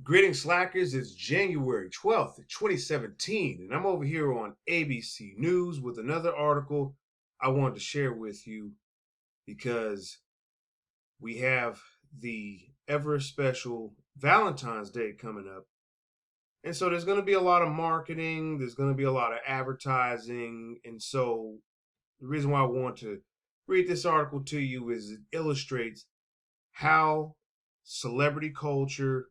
Greetings, Slackers. It's January 12th, 2017, and I'm over here on ABC News with another article I wanted to share with you because we have the ever special Valentine's Day coming up. And so there's going to be a lot of marketing, there's going to be a lot of advertising. And so the reason why I want to read this article to you is it illustrates how celebrity culture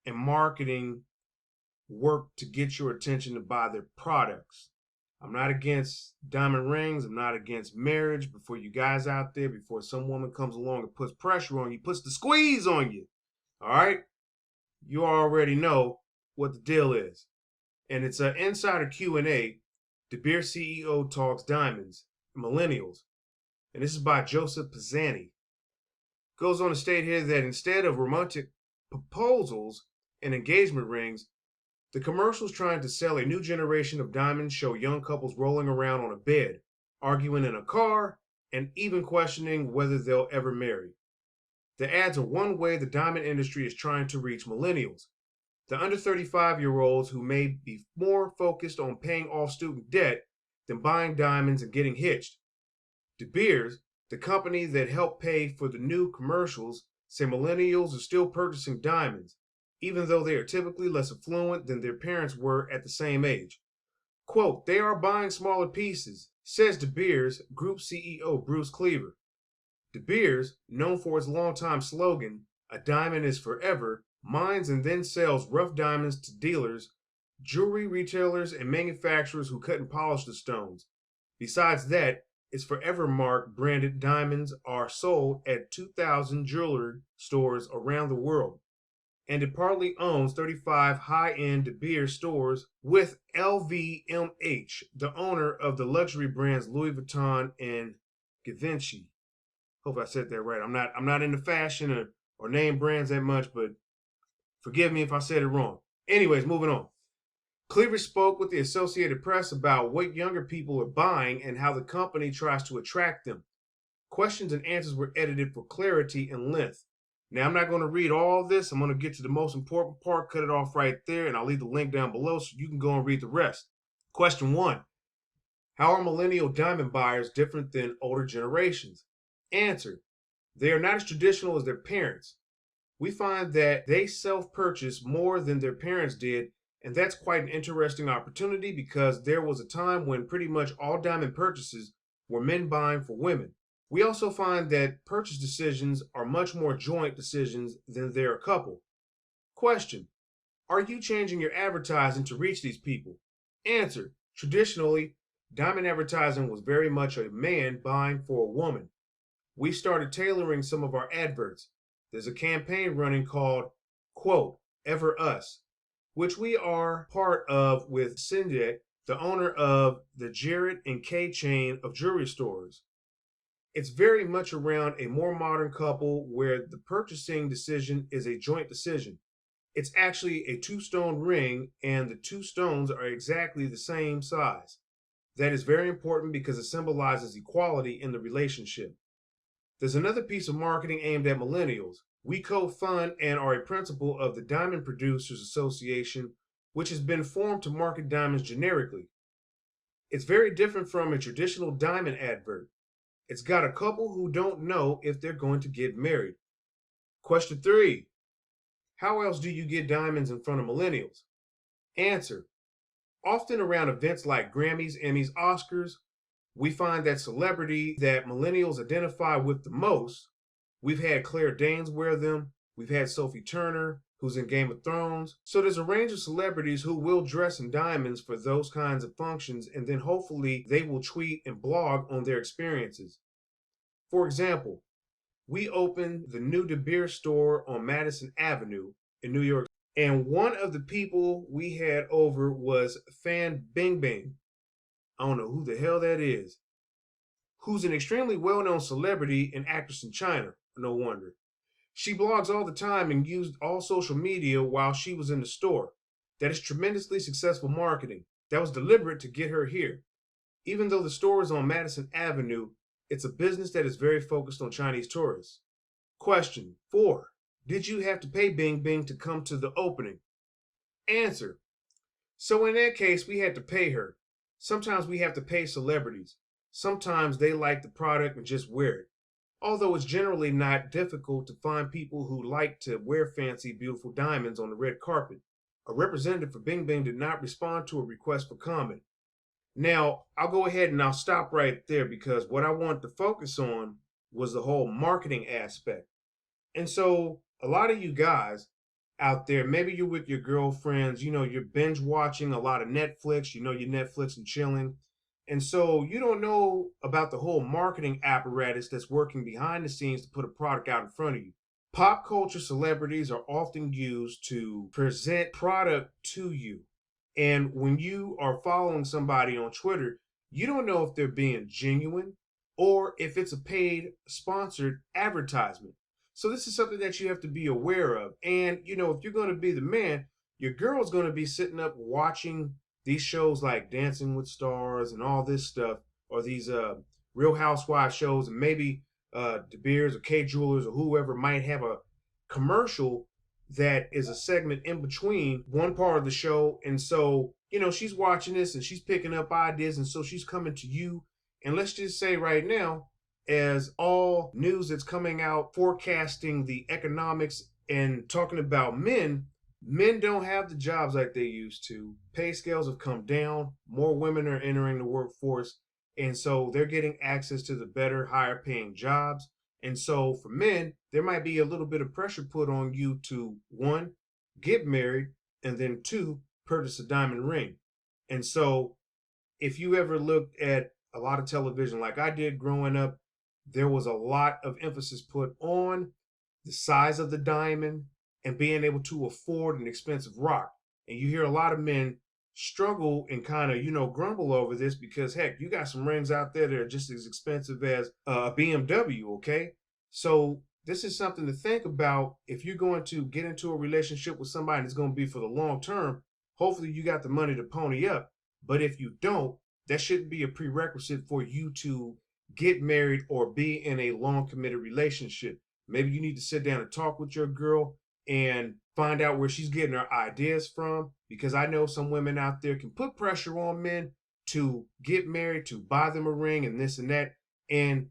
and marketing work to get your attention to buy their products. I'm not against diamond rings. I'm not against marriage. Before you guys out there, before some woman comes along and puts pressure on you, puts the squeeze on you, all right? You already know what the deal is. And it's an insider Q&A. De Beers CEO talks diamonds, millennials. And this is by Joseph Pisani. Goes on to state here that instead of romantic proposals and engagement rings, the commercials trying to sell a new generation of diamonds show young couples rolling around on a bed, arguing in a car, and even questioning whether they'll ever marry. The ads are one way the diamond industry is trying to reach millennials, the under 35-year-olds who may be more focused on paying off student debt than buying diamonds and getting hitched. De Beers, the company that helped pay for the new commercials, say millennials are still purchasing diamonds, even though they are typically less affluent than their parents were at the same age. Quote, they are buying smaller pieces, says De Beers Group CEO Bruce Cleaver. De Beers, known for its longtime slogan, "A diamond is forever," mines and then sells rough diamonds to dealers, jewelry retailers, and manufacturers who cut and polish the stones. Besides that, its Forever Mark branded diamonds are sold at 2,000 jewelry stores around the world. And it partly owns 35 high-end De Beers stores with LVMH, the owner of the luxury brands Louis Vuitton and Givenchy. Hope I said that right. I'm not into fashion or name brands that much, but forgive me if I said it wrong. Anyways, moving on. Cleaver spoke with the Associated Press about what younger people are buying and how the company tries to attract them. Questions and answers were edited for clarity and length. Now, I'm not going to read all this. I'm going to get to the most important part, cut it off right there, and I'll leave the link down below so you can go and read the rest. Question 1. How are millennial diamond buyers different than older generations? Answer. They are not as traditional as their parents. We find that they self-purchase more than their parents did, and that's quite an interesting opportunity because there was a time when pretty much all diamond purchases were men buying for women. We also find that purchase decisions are much more joint decisions than they're a couple. Question. Are you changing your advertising to reach these people? Answer. Traditionally, diamond advertising was very much a man buying for a woman. We started tailoring some of our adverts. There's a campaign running called, quote, Ever Us, which we are part of with Cindy, the owner of the Jared and Kay chain of jewelry stores. It's very much around a more modern couple where the purchasing decision is a joint decision. It's actually a 2-stone ring and the 2 stones are exactly the same size. That is very important because it symbolizes equality in the relationship. There's another piece of marketing aimed at millennials. We co-fund and are a principal of the Diamond Producers Association, which has been formed to market diamonds generically. It's very different from a traditional diamond advert. It's got a couple who don't know if they're going to get married. Question 3. How else do you get diamonds in front of millennials? Answer. Often around events like Grammys, Emmys, Oscars, we find that celebrity that millennials identify with the most. We've had Claire Danes wear them. We've had Sophie Turner, who's in Game of Thrones. So there's a range of celebrities who will dress in diamonds for those kinds of functions, and then hopefully they will tweet and blog on their experiences. For example, we opened the new De Beers store on Madison Avenue in New York, and one of the people we had over was Fan Bingbing. I don't know who the hell that is. Who's an extremely well-known celebrity and actress in China, no wonder. She blogs all the time and used all social media while she was in the store. That is tremendously successful marketing. That was deliberate to get her here. Even though the store is on Madison Avenue, it's a business that is very focused on Chinese tourists. Question 4. Did you have to pay Bing Bing to come to the opening? Answer. So in that case, we had to pay her. Sometimes we have to pay celebrities. Sometimes they like the product and just wear it. Although it's generally not difficult to find people who like to wear fancy, beautiful diamonds on the red carpet. A representative for Bing Bing did not respond to a request for comment. Now, I'll go ahead and I'll stop right there because what I wanted to focus on was the whole marketing aspect. And so, a lot of you guys out there, maybe you're with your girlfriends, you're binge watching a lot of Netflix, you're Netflix and chilling. And so, you don't know about the whole marketing apparatus that's working behind the scenes to put a product out in front of you. Pop culture celebrities are often used to present product to you. And when you are following somebody on Twitter, you don't know if they're being genuine or if it's a paid sponsored advertisement. So this is something that you have to be aware of. And if you're going to be the man, your girl's going to be sitting up watching these shows like Dancing with Stars and all this stuff, or these Real Housewives shows, and maybe De Beers or K Jewelers or whoever might have a commercial that is a segment in between one part of the show. And so, she's watching this and she's picking up ideas. And so she's coming to you. And let's just say right now, as all news that's coming out forecasting the economics and talking about men don't have the jobs like they used to. Pay scales have come down. More women are entering the workforce. And so they're getting access to the better, higher paying jobs. And so for men, there might be a little bit of pressure put on you to, one, get married, and then two, purchase a diamond ring. And so if you ever looked at a lot of television like I did growing up, there was a lot of emphasis put on the size of the diamond and being able to afford an expensive rock. And you hear a lot of men struggle and kind of, grumble over this because, heck, you got some rings out there that are just as expensive as a BMW, okay? So this is something to think about if you're going to get into a relationship with somebody that's going to be for the long term. Hopefully you got the money to pony up. But if you don't, that shouldn't be a prerequisite for you to get married or be in a long committed relationship. Maybe you need to sit down and talk with your girl and find out where she's getting her ideas from, because I know some women out there can put pressure on men to get married, to buy them a ring and this and that. And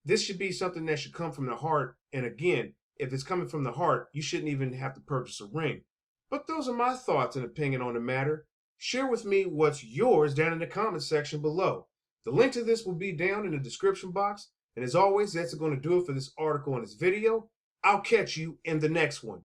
this should be something that should come from the heart. And again, if it's coming from the heart, you shouldn't even have to purchase a ring. But those are my thoughts and opinion on the matter. Share with me what's yours down in the comments section below. The link to this will be down in the description box. And as always, that's going to do it for this article and this video. I'll catch you in the next one.